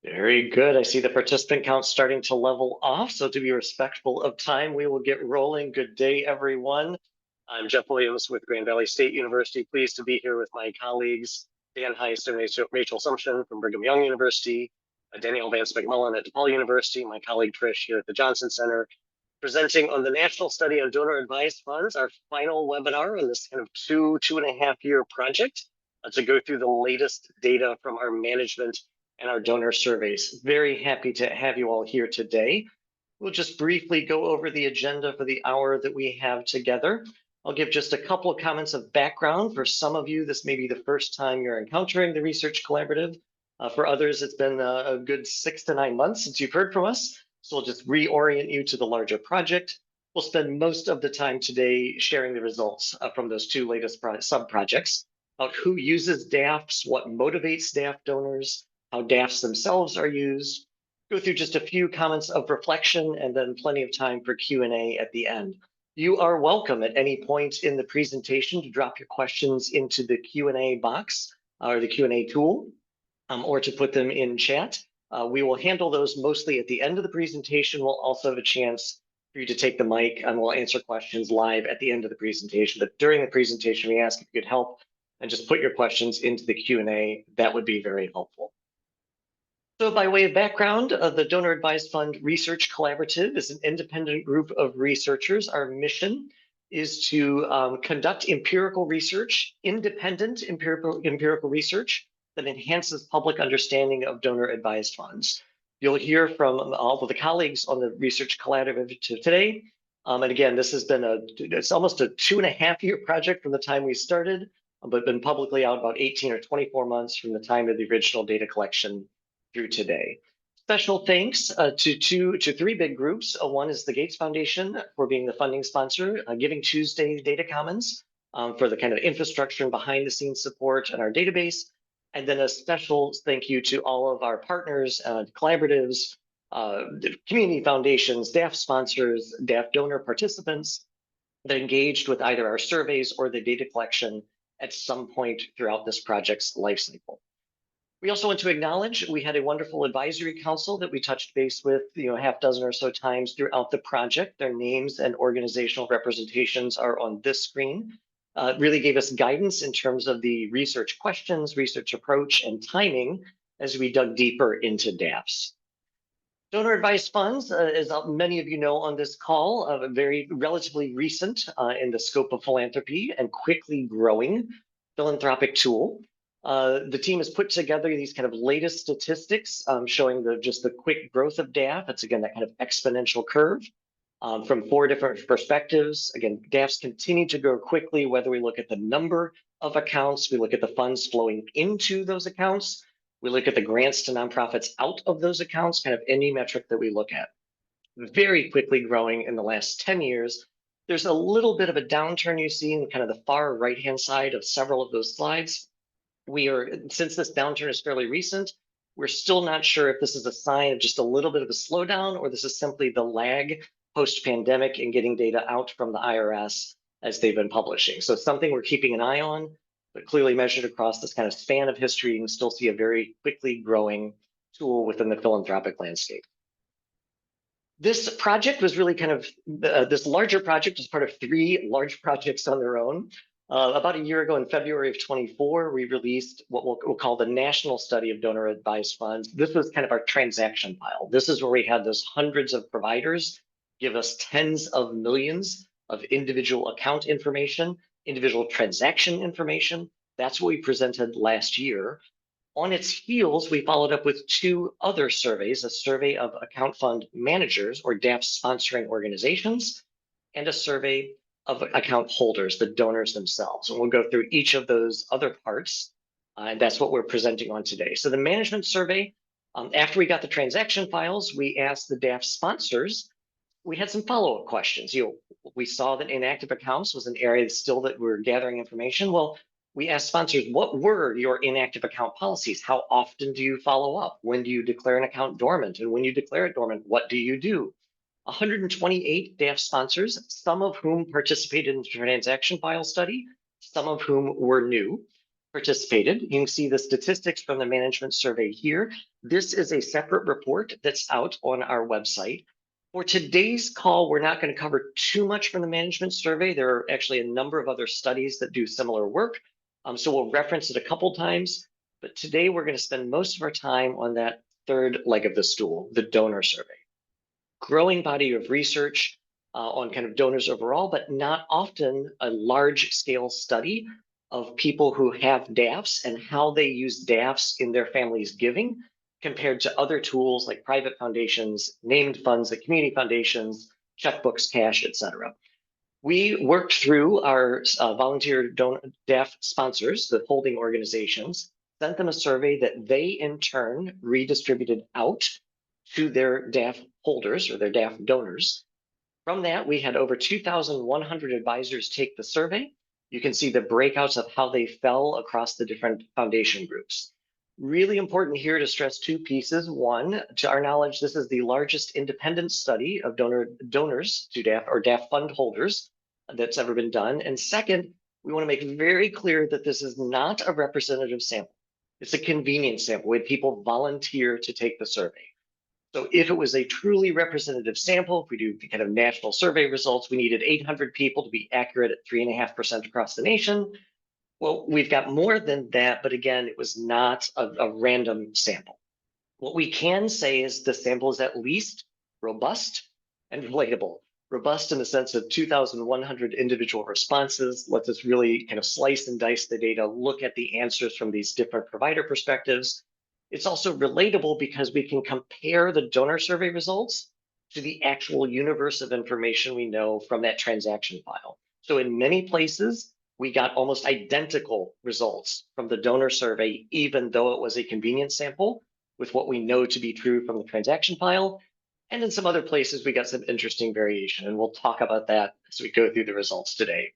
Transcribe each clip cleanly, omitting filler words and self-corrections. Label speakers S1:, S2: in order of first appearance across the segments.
S1: Very good. I see the participant count starting to level off. So to be respectful of time, we will get rolling. Good day, everyone. I'm Jeff Williams with Grand Valley State University. Pleased to be here with my colleagues, Dan Heist and Rachel Sumsion from Brigham Young University, Danielle Vance-McMullen at DePaul University, my colleague Trish here at the Johnson Center, presenting on the National Study on Donor Advised Funds, our final webinar on this kind of two and a half year project to go through the latest data from our management and our donor surveys. Very happy to have you all here today. We'll just briefly go over the agenda for the hour that we have together. I'll give just a couple of comments of background. For some of you, this may be the first time you're encountering the Research Collaborative. For others, it's been a good 6 to 9 months since you've heard from us. So we'll just reorient you to the larger project. We'll spend most of the time today sharing the results from those two latest sub-projects about who uses DAFs, what motivates DAF donors, how DAFs themselves are used, go through just a few comments of reflection, and then plenty of time for Q&A at the end. You are welcome at any point in the presentation to drop your questions into the Q&A box or the Q&A tool, or to put them in chat. We will handle those mostly at the end of the presentation. We'll also have a chance for you to take the mic and we'll answer questions live at the end of the presentation. But during the presentation, we ask if you could help and just put your questions into the Q&A. That would be very helpful. So by way of background, the Donor Advised Fund Research Collaborative is an independent group of researchers. Our mission is to conduct empirical research, independent empirical research that enhances public understanding of donor advised funds. You'll hear from all of the colleagues on the Research Collaborative today. And again, this has been it's almost a 2.5 year project from the time we started, but been publicly out about 18 or 24 months from the time of the original data collection through today. Special thanks to three big groups. One is the Gates Foundation for being the funding sponsor, Giving Tuesday Data Commons for the kind of infrastructure and behind the scenes support in our database. And then a special thank you to all of our partners, collaboratives, community foundations, DAF sponsors, DAF donor participants that engaged with either our surveys or the data collection at some point throughout this project's lifecycle. We also want to acknowledge we had a wonderful advisory council that we touched base with, a half dozen or so times throughout the project. Their names and organizational representations are on this screen. It really gave us guidance in terms of the research questions, research approach, and timing as we dug deeper into DAFs. Donor advised funds, as many of you know on this call, are very relatively recent in the scope of philanthropy and quickly growing philanthropic tool. The team has put together these kind of latest statistics showing just the quick growth of DAF. It's again that kind of exponential curve from 4 different perspectives. Again, DAFs continue to grow quickly, whether we look at the number of accounts, we look at the funds flowing into those accounts, we look at the grants to nonprofits out of those accounts, kind of any metric that we look at. Very quickly growing in the last 10 years. There's a little bit of a downturn you see in kind of the far right-hand side of several of those slides. Since this downturn is fairly recent, we're still not sure if this is a sign of just a little bit of a slowdown or this is simply the lag post-pandemic in getting data out from the IRS as they've been publishing. So it's something we're keeping an eye on, but clearly measured across this kind of span of history, you can still see a very quickly growing tool within the philanthropic landscape. This project was really kind of, this larger project is part of 3 large projects on their own. About a year ago in February of 24, we released what we'll call the National Study of Donor Advised Funds. This was kind of our transaction file. This is where we had those hundreds of providers give us tens of millions of individual account information, individual transaction information. That's what we presented last year. On its heels, we followed up with 2 other surveys, a survey of account fund managers or DAF sponsoring organizations, and a survey of account holders, the donors themselves. And we'll go through each of those other parts, and that's what we're presenting on today. So the management survey, after we got the transaction files, we asked the DAF sponsors, we had some follow-up questions. We saw that inactive accounts was an area still that we're gathering information. Well, we asked sponsors, what were your inactive account policies? How often do you follow up? When do you declare an account dormant? And when you declare it dormant, what do you do? 128 DAF sponsors, some of whom participated in the transaction file study, some of whom were new. participated. You can see the statistics from the management survey here. This is a separate report that's out on our website. For today's call, we're not going to cover too much from the management survey. There are actually a number of other studies that do similar work. So we'll reference it a couple times, but today we're going to spend most of our time on that third leg of the stool, the donor survey. Growing body of research on kind of donors overall, but not often a large scale study of people who have DAFs and how they use DAFs in their family's giving compared to other tools like private foundations, named funds like community foundations, checkbooks, cash, etc. We worked through our volunteer DAF sponsors, the holding organizations, sent them a survey that they in turn redistributed out to their DAF holders or their DAF donors. From that, we had over 2,100 advisors take the survey. You can see the breakouts of how they fell across the different foundation groups. Really important here to stress two pieces. One, to our knowledge, this is the largest independent study of donors to DAF or DAF fund holders that's ever been done. And second, we want to make very clear that this is not a representative sample. It's a convenience sample. We had people volunteer to take the survey. So if it was a truly representative sample, if we do kind of national survey results, we needed 800 people to be accurate at 3.5% across the nation. Well, we've got more than that, but again, it was not a random sample. What we can say is the sample is at least robust and relatable. Robust in the sense of 2,100 individual responses, lets us really kind of slice and dice the data, look at the answers from these different provider perspectives. It's also relatable because we can compare the donor survey results to the actual universe of information we know from that transaction file. So in many places, we got almost identical results from the donor survey, even though it was a convenience sample with what we know to be true from the transaction file. And in some other places, we got some interesting variation, and we'll talk about that as we go through the results today.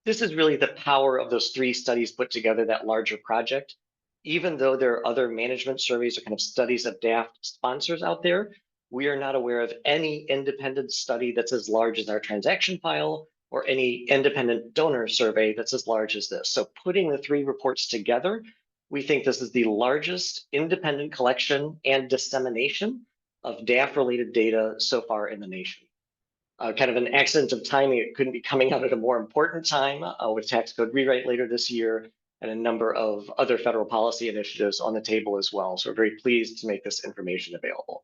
S1: This is really the power of those three studies put together, that larger project. Even though there are other management surveys or kind of studies of DAF sponsors out there, we are not aware of any independent study that's as large as our transaction file or any independent donor survey that's as large as this. So putting the three reports together, we think this is the largest independent collection and dissemination of DAF-related data so far in the nation. Kind of an accident of timing, it couldn't be coming out at a more important time with tax code rewrite later this year and a number of other federal policy initiatives on the table as well. So we're very pleased to make this information available.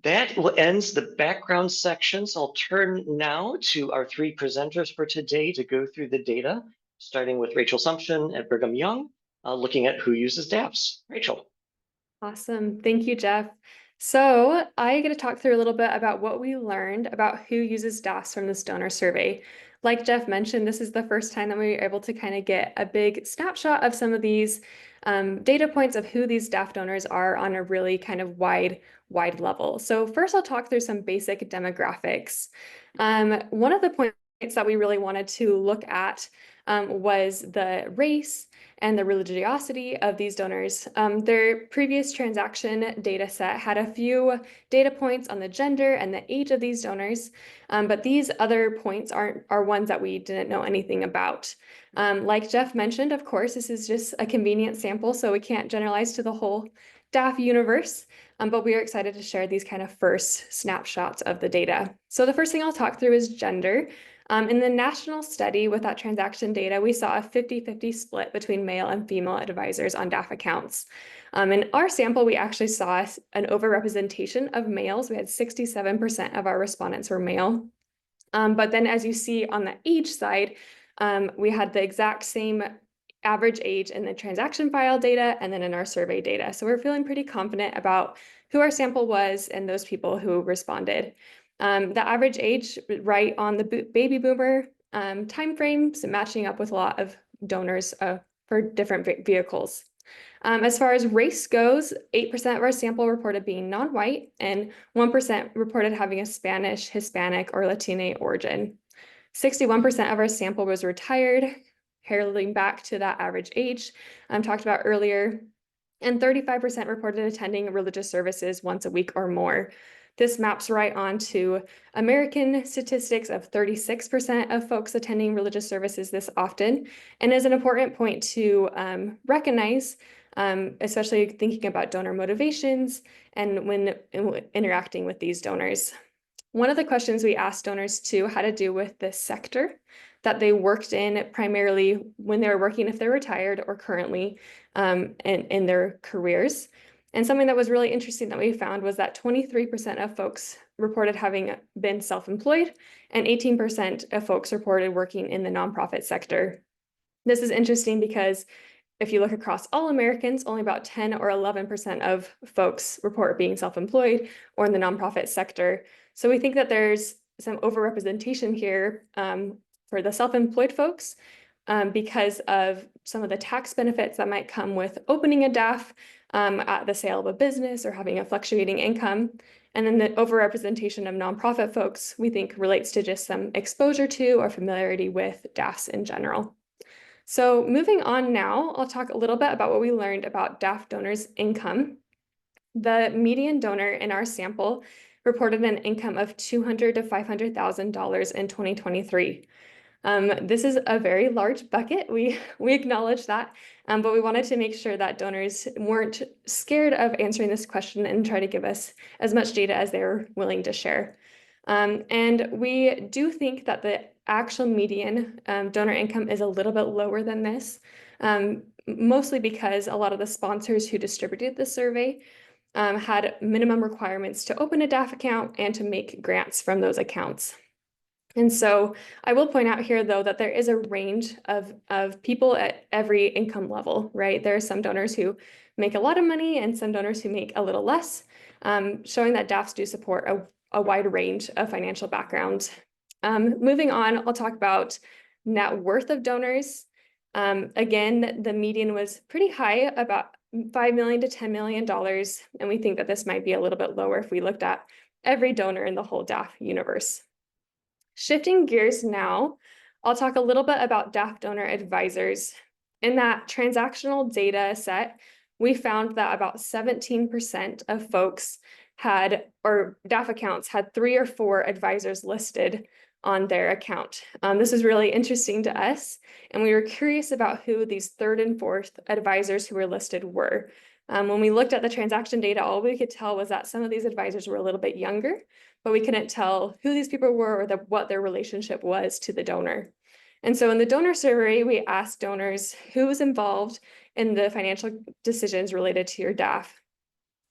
S1: That ends the background section. So I'll turn now to our three presenters for today to go through the data, starting with Rachel Sumsion at Brigham Young, looking at who uses DAFs. Rachel.
S2: Awesome. Thank you, Jeff. So I get to talk through a little bit about what we learned about who uses DAFs from this donor survey. Like Jeff mentioned, this is the first time that we were able to kind of get a big snapshot of some of these data points of who these DAF donors are on a really kind of wide level. So first I'll talk through some basic demographics. One of the points that we really wanted to look at was the race and the religiosity of these donors. Their previous transaction data set had a few data points on the gender and the age of these donors, but these other points are ones that we didn't know anything about. Like Jeff mentioned, of course, this is just a convenient sample, so we can't generalize to the whole DAF universe, but we are excited to share these kind of first snapshots of the data. So the first thing I'll talk through is gender. In the national study with that transaction data, we saw a 50-50 split between male and female advisors on DAF accounts. In our sample, we actually saw an overrepresentation of males. We had 67% of our respondents were male. But then as you see on the age side, we had the exact same average age in the transaction file data and then in our survey data. So we're feeling pretty confident about who our sample was and those people who responded. The average age right on the baby boomer time frame, so matching up with a lot of donors for different vehicles. As far as race goes, 8% of our sample reported being non-white and 1% reported having a Spanish, Hispanic, or Latino origin. 61% of our sample was retired, heralding back to that average age talked about earlier, and 35% reported attending religious services once a week or more. This maps right onto American statistics of 36% of folks attending religious services this often, and is an important point to recognize, especially thinking about donor motivations and when interacting with these donors. One of the questions we asked donors too had to do with the sector that they worked in, primarily when they were working, if they're retired, or currently in their careers. And something that was really interesting that we found was that 23% of folks reported having been self-employed, and 18% of folks reported working in the nonprofit sector. This is interesting because if you look across all Americans, only about 10 or 11% of folks report being self-employed or in the nonprofit sector. So we think that there's some overrepresentation here for the self-employed folks because of some of the tax benefits that might come with opening a DAF at the sale of a business or having a fluctuating income. And then the overrepresentation of nonprofit folks, we think, relates to just some exposure to or familiarity with DAFs in general. So moving on now, I'll talk a little bit about what we learned about DAF donors' income. The median donor in our sample reported an income of $200,000 to $500,000 in 2023. This is a very large bucket. We acknowledge that, but we wanted to make sure that donors weren't scared of answering this question and try to give us as much data as they were willing to share. And we do think that the actual median donor income is a little bit lower than this, mostly because a lot of the sponsors who distributed the survey had minimum requirements to open a DAF account and to make grants from those accounts. And so I will point out here, though, that there is a range of people at every income level, right? There are some donors who make a lot of money and some donors who make a little less, showing that DAFs do support a wide range of financial backgrounds. Moving on, I'll talk about net worth of donors. Again, the median was pretty high, about $5 million to $10 million, and we think that this might be a little bit lower if we looked at every donor in the whole DAF universe. Shifting gears now, I'll talk a little bit about DAF donor advisors. In that transactional data set, we found that about 17% of folks had, or DAF accounts had 3 or 4 advisors listed on their account. This is really interesting to us, and we were curious about who these 3rd and 4th advisors who were listed were. When we looked at the transaction data, all we could tell was that some of these advisors were a little bit younger, but we couldn't tell who these people were or what their relationship was to the donor. And so in the donor survey, we asked donors who was involved in the financial decisions related to your DAF.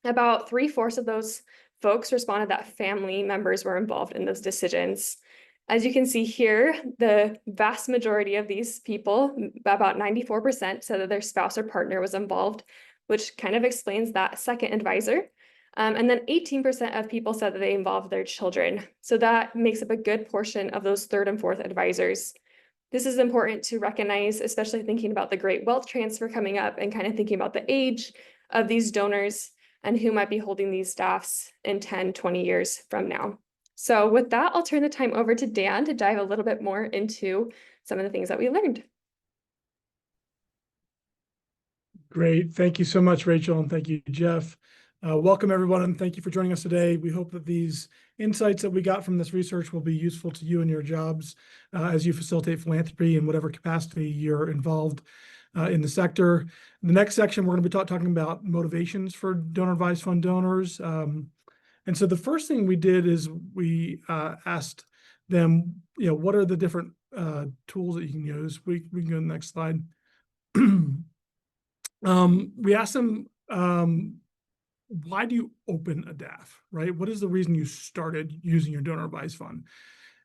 S2: About 3/4 of those folks responded that family members were involved in those decisions. As you can see here, the vast majority of these people, about 94%, said that their spouse or partner was involved, which kind of explains that second advisor. And then 18% of people said that they involved their children. So that makes up a good portion of those 3rd and 4th advisors. This is important to recognize, especially thinking about the great wealth transfer coming up and kind of thinking about the age of these donors and who might be holding these DAFs in 10, 20 years from now. So with that, I'll turn the time over to Dan to dive a little bit more into some of the things that we learned.
S3: Great. Thank you so much, Rachel, and thank you, Jeff. Welcome, everyone, and thank you for joining us today. We hope that these insights that we got from this research will be useful to you in your jobs as you facilitate philanthropy in whatever capacity you're involved in the sector. In the next section, we're going to be talking about motivations for donor-advised fund donors. And so the first thing we did is we asked them, what are the different tools that you can use? We can go to the next slide. We asked them, why do you open a DAF, right? What is the reason you started using your donor advised fund?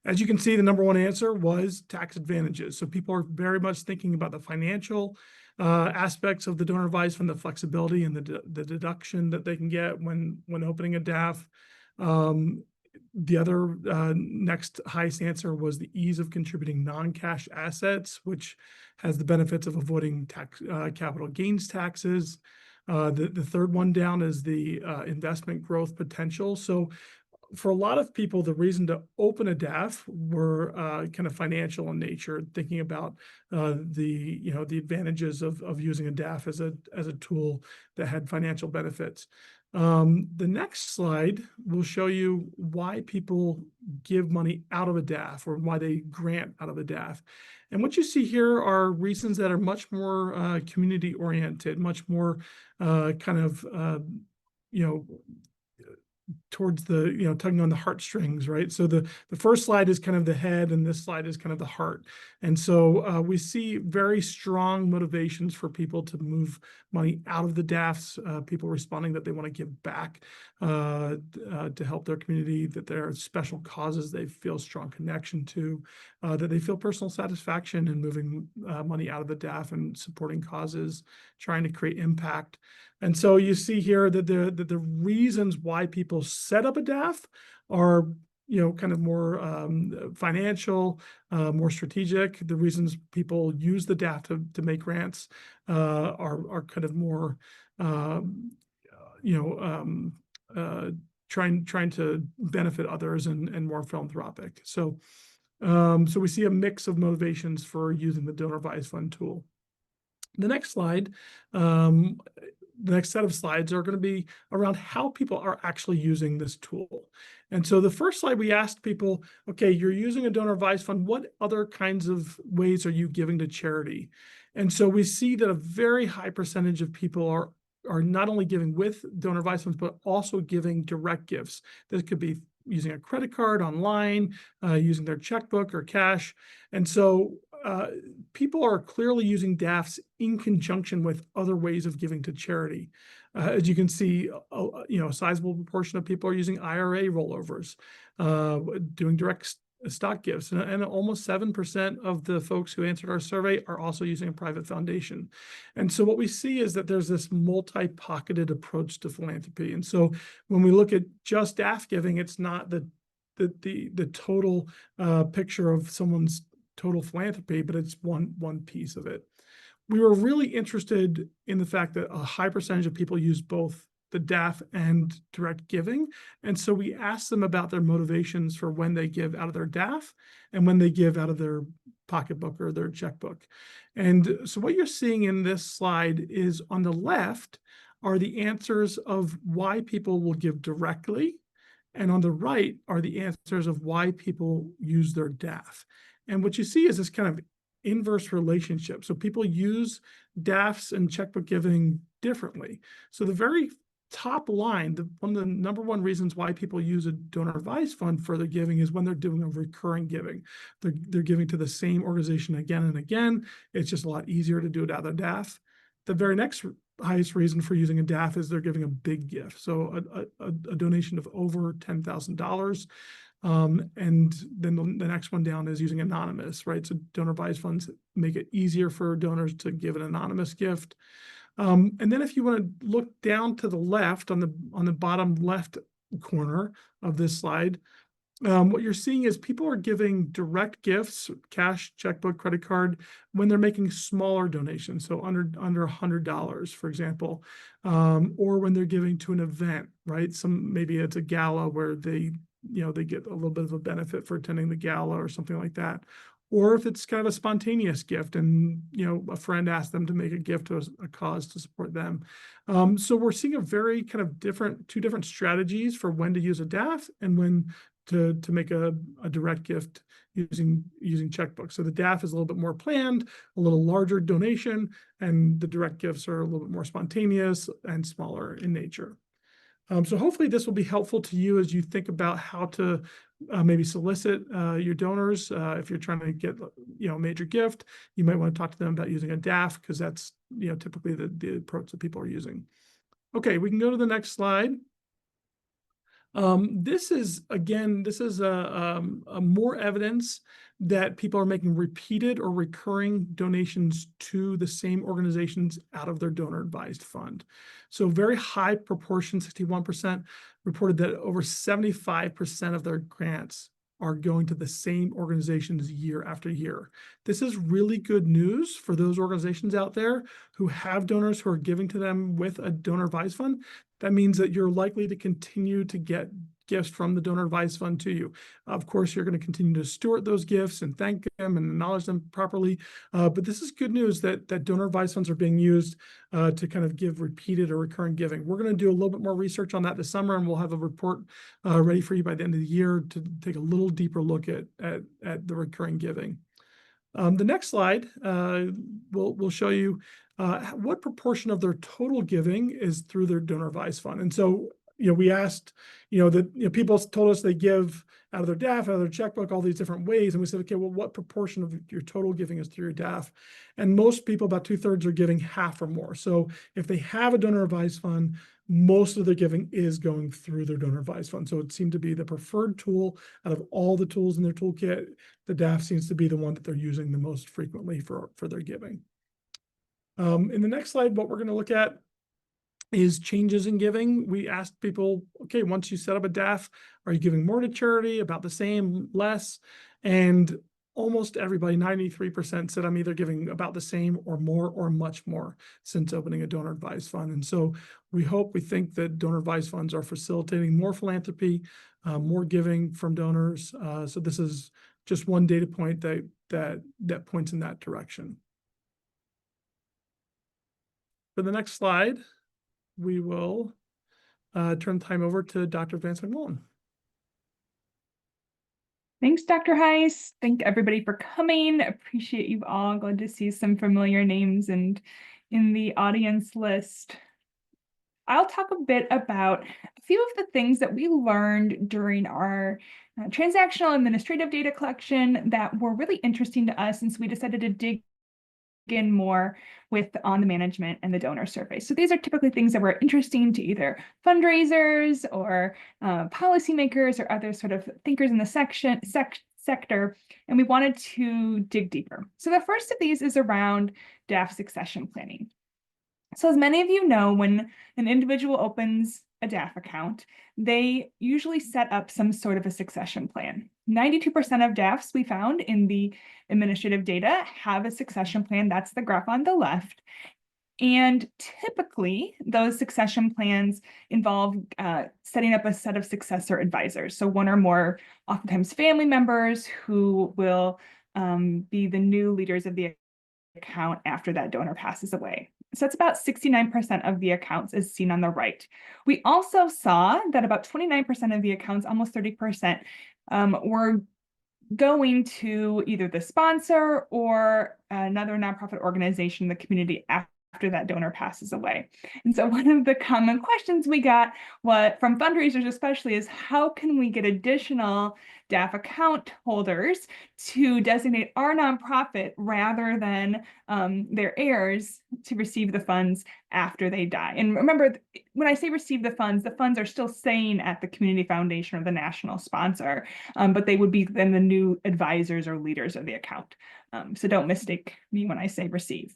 S3: As you can see, the number one answer was tax advantages. So people are very much thinking about the financial aspects of the donor advised fund, the flexibility and the deduction that they can get when opening a DAF. The other next highest answer was the ease of contributing non-cash assets, which has the benefits of avoiding capital gains taxes. The third one down is the investment growth potential. So for a lot of people, the reason to open a DAF were kind of financial in nature, thinking about the advantages of using a DAF as a tool that had financial benefits. The next slide will show you why people give money out of a DAF or why they grant out of a DAF. And what you see here are reasons that are much more community oriented, much more you know, towards the, tugging on the heartstrings, right? So the first slide is kind of the head and this slide is kind of the heart. And so we see very strong motivations for people to move money out of the DAFs, people responding that they want to give back to help their community, that there are special causes they feel strong connection to, that they feel personal satisfaction in moving money out of the DAF and supporting causes, trying to create impact. And so you see here that the reasons why people set up a DAF are, kind of more financial, more strategic. The reasons people use the DAF to make grants are kind of more, trying to benefit others and more philanthropic. So we see a mix of motivations for using the donor advised fund tool. The next slide, the next set of slides are going to be around how people are actually using this tool. And so the first slide, we asked people, okay, you're using a donor advised fund. What other kinds of ways are you giving to charity? And so we see that a very high percentage of people are not only giving with donor advised funds, but also giving direct gifts. This could be using a credit card online, using their checkbook or cash. And so people are clearly using DAFs in conjunction with other ways of giving to charity. As you can see, a sizable proportion of people are using IRA rollovers, doing direct stock gifts, and almost 7% of the folks who answered our survey are also using a private foundation. And so what we see is that there's this multi-pocketed approach to philanthropy. And so when we look at just DAF giving, it's not the total picture of someone's total philanthropy, but it's one piece of it. We were really interested in the fact that a high percentage of people use both the DAF and direct giving. And so we asked them about their motivations for when they give out of their DAF and when they give out of their pocketbook or their checkbook. And so what you're seeing in this slide is on the left are the answers of why people will give directly. And on the right are the answers of why people use their DAF. And what you see is this kind of inverse relationship. So people use DAFs and checkbook giving differently. So the very top line, one of the number one reasons why people use a donor advised fund for their giving is when they're doing a recurring giving. They're giving to the same organization again and again. It's just a lot easier to do it out of the DAF. The very next highest reason for using a DAF is they're giving a big gift. So a donation of over $10,000. And then the next one down is using anonymous, right? So donor advised funds make it easier for donors to give an anonymous gift. And then if you want to look down to the left on the bottom left corner of this slide, what you're seeing is people are giving direct gifts, cash, checkbook, credit card, when they're making smaller donations, so under $100, for example, or when they're giving to an event, right? Maybe it's a gala where they get a little bit of a benefit for attending the gala or something like that. Or if it's kind of a spontaneous gift and, a friend asked them to make a gift to a cause to support them. So we're seeing a very kind of two different strategies for when to use a DAF and when to make a direct gift using checkbooks. So the DAF is a little bit more planned, a little larger donation, and the direct gifts are a little bit more spontaneous and smaller in nature. So hopefully this will be helpful to you as you think about how to maybe solicit your donors. If you're trying to get a major gift, you might want to talk to them about using a DAF because that's typically the approach that people are using. Okay, we can go to the next slide. This is a more evidence that people are making repeated or recurring donations to the same organizations out of their donor advised fund. So very high proportion, 61%, reported that over 75% of their grants are going to the same organizations year after year. This is really good news for those organizations out there who have donors who are giving to them with a donor advised fund. That means that you're likely to continue to get gifts from the donor advised fund to you. Of course, you're going to continue to steward those gifts and thank them and acknowledge them properly. But this is good news that donor advised funds are being used to kind of give repeated or recurring giving. We're going to do a little bit more research on that this summer, and we'll have a report ready for you by the end of the year to take a little deeper look at the recurring giving. The next slide will show you what proportion of their total giving is through their donor advised fund. And so, we asked, that people told us they give out of their DAF, out of their checkbook, all these different ways. And we said, okay, well, what proportion of your total giving is through your DAF? And most people, about 2/3, are giving half or more. So if they have a donor advised fund, most of their giving is going through their donor advised fund. So it seemed to be the preferred tool out of all the tools in their toolkit. The DAF seems to be the one that they're using the most frequently for their giving. In the next slide, what we're going to look at is changes in giving. We asked people, okay, once you set up a DAF, are you giving more to charity, about the same, less? And almost everybody, 93%, said I'm either giving about the same or more or much more since opening a donor advised fund. And so we think that donor advised funds are facilitating more philanthropy, more giving from donors. So this is just one data point that points in that direction. For the next slide, we will turn time over to Dr. Vance-McMullen.
S4: Thanks, Dr. Heist. Thank everybody for coming. Appreciate you all. Glad to see some familiar names and in the audience list. I'll talk a bit about a few of the things that we learned during our transactional administrative data collection that were really interesting to us, and so we decided to dig in more on the management and the donor survey. So these are typically things that were interesting to either fundraisers or policymakers or other sort of thinkers in the sector, and we wanted to dig deeper. So the first of these is around DAF succession planning. So as many of you know, when an individual opens a DAF account, they usually set up some sort of a succession plan. 92% of DAFs we found in the administrative data have a succession plan. That's the graph on the left. And typically, those succession plans involve setting up a set of successor advisors. So one or more, oftentimes family members, who will be the new leaders of the account after that donor passes away. So it's about 69% of the accounts as seen on the right. We also saw that about 29% of the accounts, almost 30%, were going to either the sponsor or another nonprofit organization in the community after that donor passes away. And so one of the common questions we got from fundraisers especially is, how can we get additional DAF account holders to designate our nonprofit rather than their heirs to receive the funds after they die? And remember, when I say receive the funds are still staying at the community foundation or the national sponsor, but they would be then the new advisors or leaders of the account. So don't mistake me when I say receive.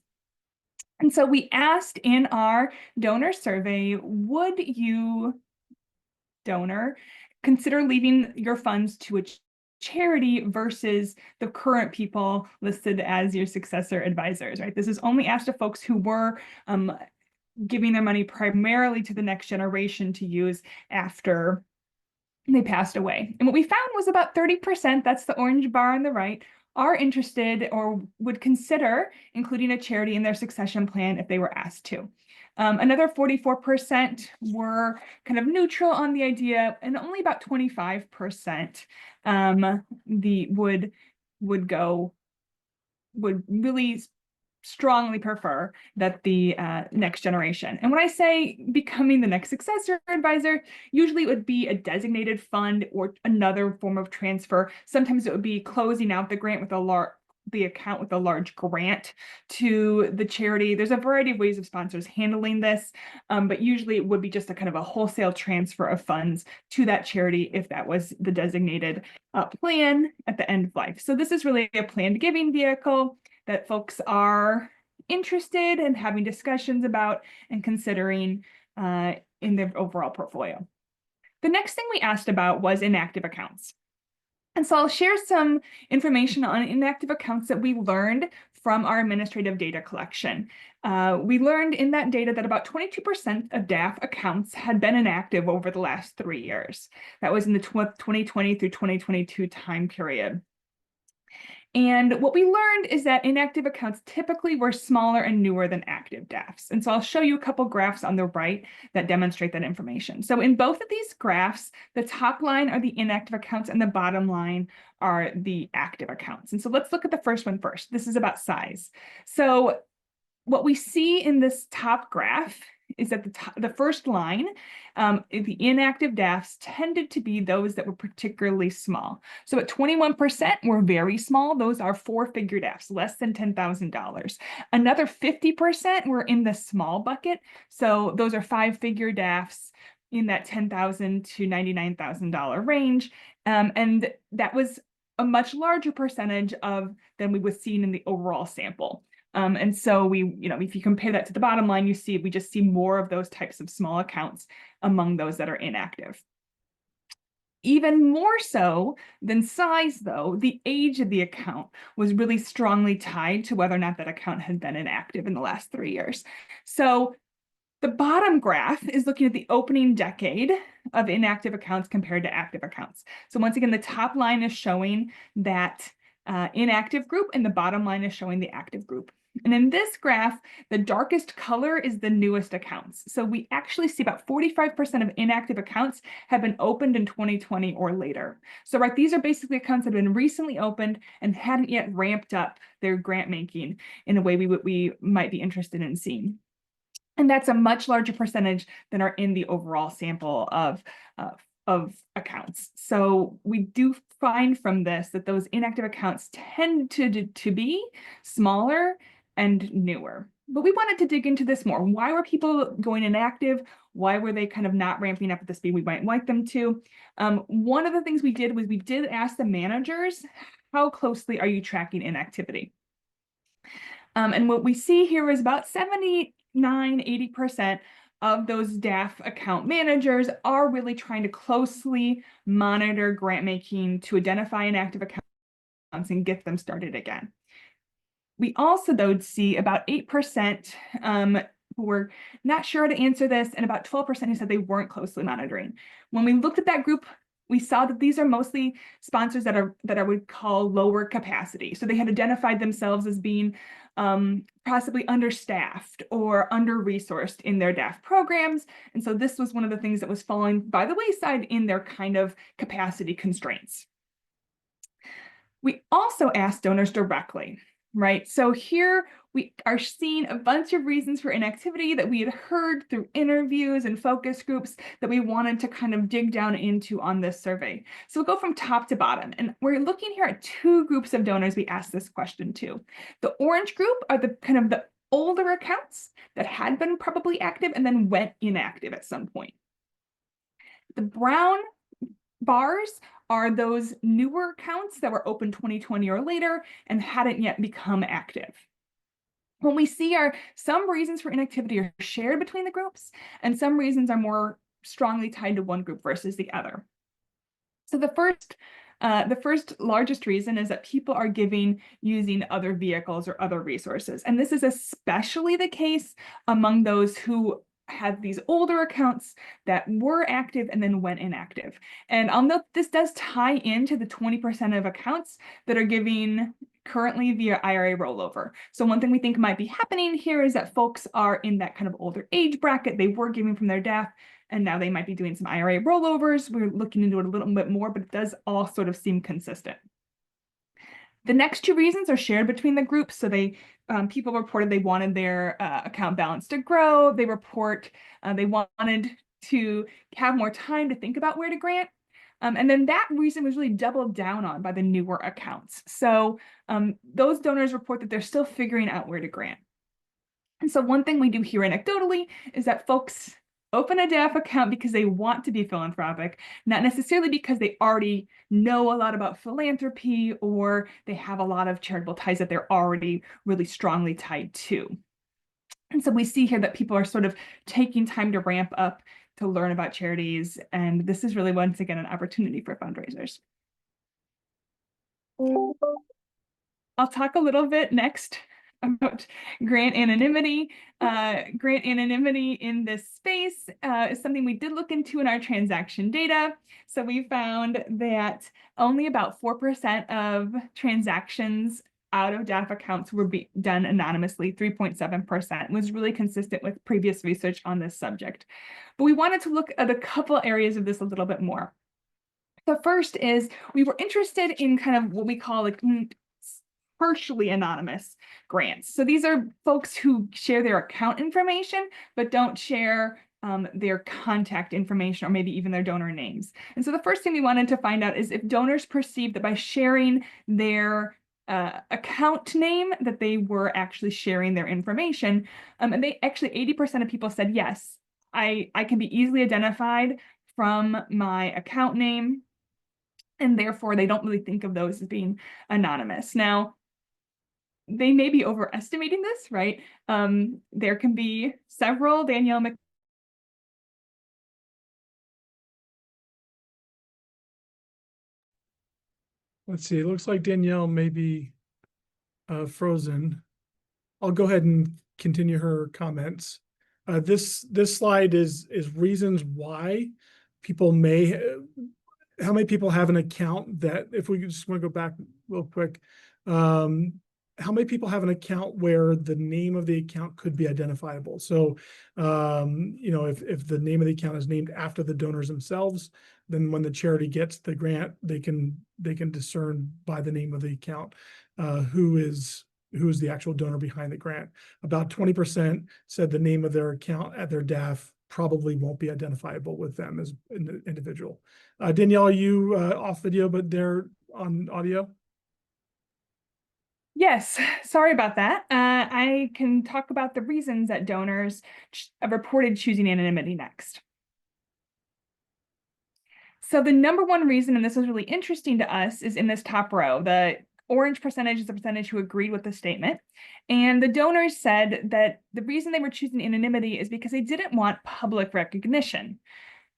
S4: And so we asked in our donor survey, would you, donor, consider leaving your funds to a charity versus the current people listed as your successor advisors, right? This is only asked of folks who were giving their money primarily to the next generation to use after they passed away. And what we found was about 30%, that's the orange bar on the right, are interested or would consider including a charity in their succession plan if they were asked to. Another 44% were kind of neutral on the idea, and only about 25% would really strongly prefer that the next generation. And when I say becoming the next successor advisor, usually it would be a designated fund or another form of transfer. Sometimes it would be closing out the grant with the account with a large grant to the charity. There's a variety of ways of sponsors handling this, but usually it would be just a kind of a wholesale transfer of funds to that charity if that was the designated plan at the end of life. So this is really a planned giving vehicle that folks are interested in having discussions about and considering in their overall portfolio. The next thing we asked about was inactive accounts. And so I'll share some information on inactive accounts that we learned from our administrative data collection. We learned in that data that about 22% of DAF accounts had been inactive over the last 3 years. That was in the 2020 through 2022 time period. And what we learned is that inactive accounts typically were smaller and newer than active DAFs. And so I'll show you a couple graphs on the right that demonstrate that information. So in both of these graphs, the top line are the inactive accounts and the bottom line are the active accounts. And so let's look at the first one first. This is about size. So what we see in this top graph is that the first line, the inactive DAFs tended to be those that were particularly small. So at 21% were very small. Those are 4-figure DAFs, less than $10,000. Another 50% were in the small bucket. So those are 5-figure DAFs in that $10,000 to $99,000 range. And that was a much larger percentage than we was seen in the overall sample. And so if you compare that to the bottom line, we just see more of those types of small accounts among those that are inactive. Even more so than size, though, the age of the account was really strongly tied to whether or not that account had been inactive in the last 3 years. So the bottom graph is looking at the opening decade of inactive accounts compared to active accounts. So once again, the top line is showing that inactive group and the bottom line is showing the active group. And in this graph, the darkest color is the newest accounts. So we actually see about 45% of inactive accounts have been opened in 2020 or later. So these are basically accounts that have been recently opened and hadn't yet ramped up their grant making in a way we might be interested in seeing. And that's a much larger percentage than are in the overall sample of accounts. So we do find from this that those inactive accounts tend to be smaller and newer. But we wanted to dig into this more. Why were people going inactive? Why were they kind of not ramping up at the speed we might like them to? One of the things we did was we did ask the managers, how closely are you tracking inactivity? And what we see here is about 80% of those DAF account managers are really trying to closely monitor grant making to identify inactive accounts and get them started again. We also, though, see about 8% who were not sure to answer this, and about 12% who said they weren't closely monitoring. When we looked at that group, we saw that these are mostly sponsors that I would call lower capacity. So they had identified themselves as being possibly understaffed or under-resourced in their DAF programs. And so this was one of the things that was falling by the wayside in their kind of capacity constraints. We also asked donors directly, right? So here we are seeing a bunch of reasons for inactivity that we had heard through interviews and focus groups that we wanted to kind of dig down into on this survey. So we'll go from top to bottom, and we're looking here at 2 groups of donors we asked this question to. The orange group are the kind of the older accounts that had been probably active and then went inactive at some point. The brown bars are those newer accounts that were open 2020 or later and hadn't yet become active. What we see are some reasons for inactivity are shared between the groups, and some reasons are more strongly tied to one group versus the other. So the first largest reason is that people are giving using other vehicles or other resources. And this is especially the case among those who had these older accounts that were active and then went inactive. And I'll note this does tie into the 20% of accounts that are giving currently via IRA rollover. So one thing we think might be happening here is that folks are in that kind of older age bracket. They were giving from their DAF, and now they might be doing some IRA rollovers. We're looking into it a little bit more, but it does all sort of seem consistent. The next 2 reasons are shared between the groups. So people reported they wanted their account balance to grow. They report they wanted to have more time to think about where to grant. And then that reason was really doubled down on by the newer accounts. So those donors report that they're still figuring out where to grant. And so one thing we do here anecdotally is that folks open a DAF account because they want to be philanthropic, not necessarily because they already know a lot about philanthropy or they have a lot of charitable ties that they're already really strongly tied to. And so we see here that people are sort of taking time to ramp up to learn about charities, and this is really, once again, an opportunity for fundraisers. I'll talk a little bit next about grant anonymity. Grant anonymity in this space is something we did look into in our transaction data. So we found that only about 4% of transactions out of DAF accounts were done anonymously. 3.7% was really consistent with previous research on this subject. But we wanted to look at a couple areas of this a little bit more. The first is we were interested in kind of what we call like partially anonymous grants. So these are folks who share their account information, but don't share their contact information or maybe even their donor names. And so the first thing we wanted to find out is if donors perceived that by sharing their account name that they were actually sharing their information. And they actually 80% of people said, yes, I can be easily identified from my account name, and therefore they don't really think of those as being anonymous. Now, they may be overestimating this, right? There can be several Danielle
S3: Let's see, it looks like Danielle may be frozen. I'll go ahead and continue her comments. This slide is reasons why people may, how many people have an account that, if we just want to go back real quick, how many people have an account where the name of the account could be identifiable? So, you know, if the name of the account is named after the donors themselves, then when the charity gets the grant, they can discern by the name of the account who is the actual donor behind the grant. About 20% said the name of their account at their DAF probably won't be identifiable with them as an individual. Danielle, are you off video, but they're on audio?
S4: Yes, sorry about that. I can talk about the reasons that donors reported choosing anonymity next. So the number one reason, and this was really interesting to us, is in this top row. The orange percentage is the percentage who agreed with the statement. And the donors said that the reason they were choosing anonymity is because they didn't want public recognition.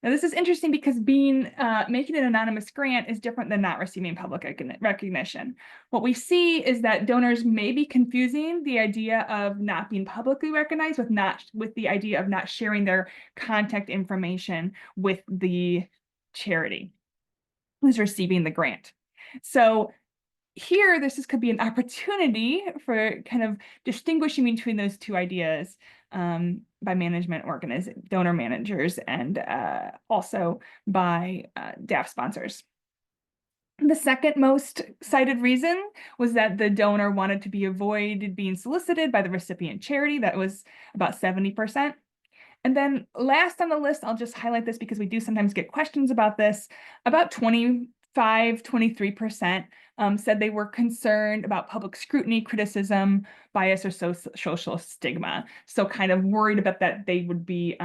S4: Now, this is interesting because making an anonymous grant is different than not receiving public recognition. What we see is that donors may be confusing the idea of not being publicly recognized with the idea of not sharing their contact information with the charity who's receiving the grant. So here, could be an opportunity for kind of distinguishing between those two ideas by donor managers, and also by DAF sponsors. The second most cited reason was that the donor wanted to avoid being solicited by the recipient charity. That was about 70%. And then last on the list, I'll just highlight this because we do sometimes get questions about this, about 23% said they were concerned about public scrutiny, criticism, bias, or social stigma. So kind of worried about that they would be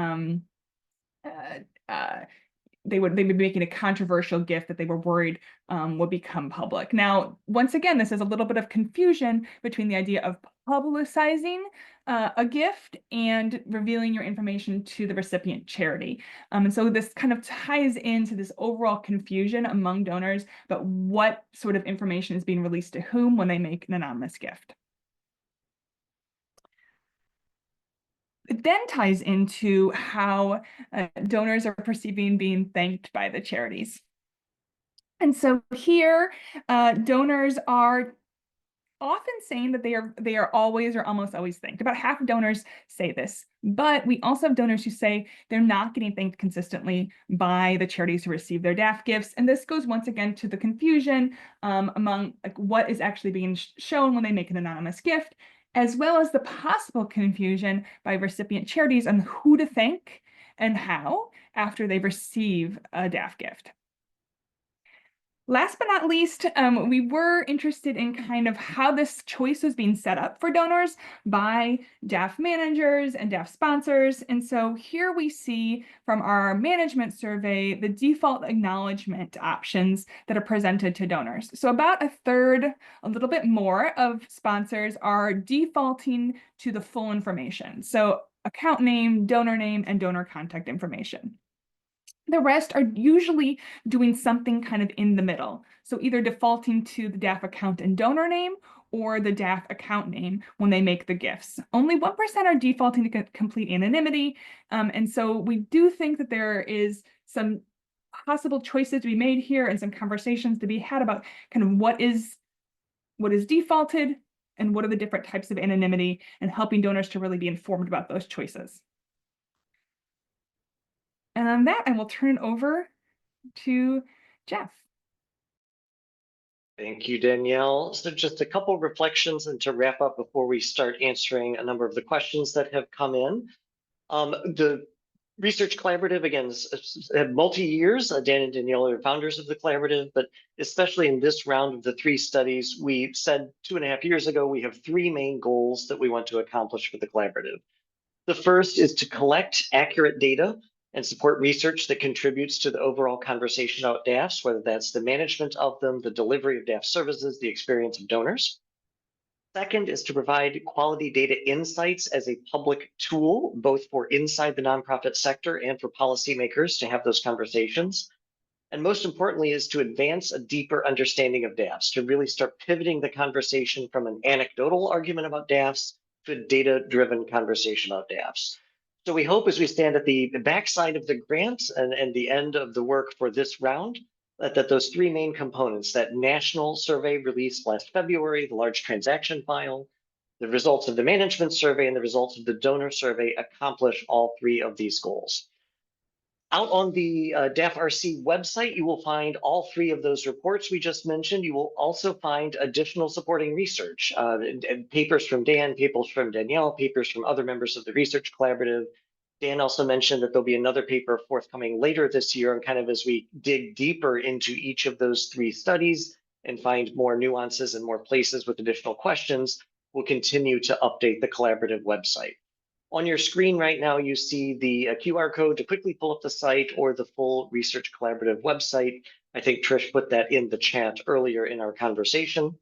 S4: they would be making a controversial gift that they were worried would become public. Now, once again, this is a little bit of confusion between the idea of publicizing a gift and revealing your information to the recipient charity. And so this kind of ties into this overall confusion among donors about what sort of information is being released to whom when they make an anonymous gift. It then ties into how donors are perceiving being thanked by the charities. And so here, donors are often saying that they are always or almost always thanked. About half of donors say this, but we also have donors who say they're not getting thanked consistently by the charities who receive their DAF gifts. And this goes once again to the confusion among like what is actually being shown when they make an anonymous gift, as well as the possible confusion by recipient charities on who to thank and how after they receive a DAF gift. Last but not least, we were interested in kind of how this choice was being set up for donors by DAF managers and DAF sponsors. And so here we see from our management survey, the default acknowledgement options that are presented to donors. So about a third, a little bit more of sponsors are defaulting to the full information. So account name, and donor contact information. The rest are usually doing something kind of in the middle. So either defaulting to the DAF account and donor name or the DAF account name when they make the gifts. Only 1% are defaulting to complete anonymity. And so we do think that there is some possible choices to be made here and some conversations to be had about kind of what is defaulted and what are the different types of anonymity, and helping donors to really be informed about those choices. And on that, I will turn it over to Jeff.
S1: Thank you, Danielle. So just a couple of reflections and to wrap up before we start answering a number of the questions that have come in. The Research Collaborative, again, had multi-years. Dan and Danielle are founders of the collaborative, but especially in this round of the 3 studies, we said 2.5 years ago, we have 3 main goals that we want to accomplish for the collaborative. The first is to collect accurate data and support research that contributes to the overall conversation about DAFs, whether that's the management of them, the delivery of DAF services, the experience of donors. Second is to provide quality data insights as a public tool, both for inside the nonprofit sector and for policymakers to have those conversations. And most importantly is to advance a deeper understanding of DAFs, to really start pivoting the conversation from an anecdotal argument about DAFs to a data-driven conversation about DAFs. So we hope as we stand at the backside of the grant and the end of the work for this round, that those 3 main components, that national survey released last February, the large transaction file, the results of the management survey, and the results of the donor survey accomplish all 3 of these goals. Out on the DAFRC website, you will find all 3 of those reports we just mentioned. You will also find additional supporting research, and papers from Dan, papers from Danielle, papers from other members of the research collaborative. Dan also mentioned that there'll be another paper forthcoming later this year, and kind of as we dig deeper into each of those 3 studies and find more nuances and more places with additional questions, we'll continue to update the collaborative website. On your screen right now, you see the QR code to quickly pull up the site or the full Research Collaborative website. I think Trish put that in the chat earlier in our conversation,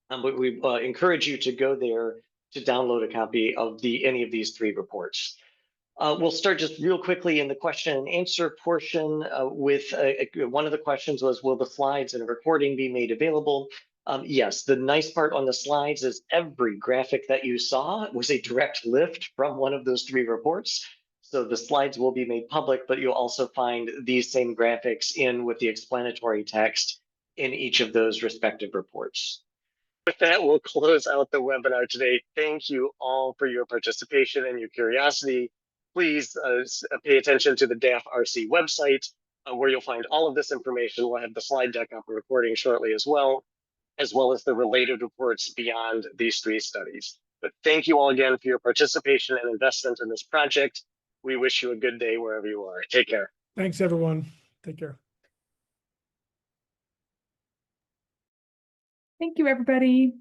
S1: but we encourage you to go there to download a copy of any of these 3 reports. We'll start just real quickly in the question and answer portion with one of the questions was, will the slides and recording be made available? Yes, the nice part on the slides is every graphic that you saw was a direct lift from one of those 3 reports. So the slides will be made public, but you'll also find these same graphics in with the explanatory text in each of those respective reports. With that, we'll close out the webinar today. Thank you all for your participation and your curiosity. Please pay attention to the DAFRC website where you'll find all of this information. We'll have the slide deck up and recording shortly as well as the related reports beyond these 3 studies. But thank you all again for your participation and investment in this project. We wish you a good day wherever you are. Take care.
S3: Thanks, everyone. Take care.
S4: Thank you, everybody.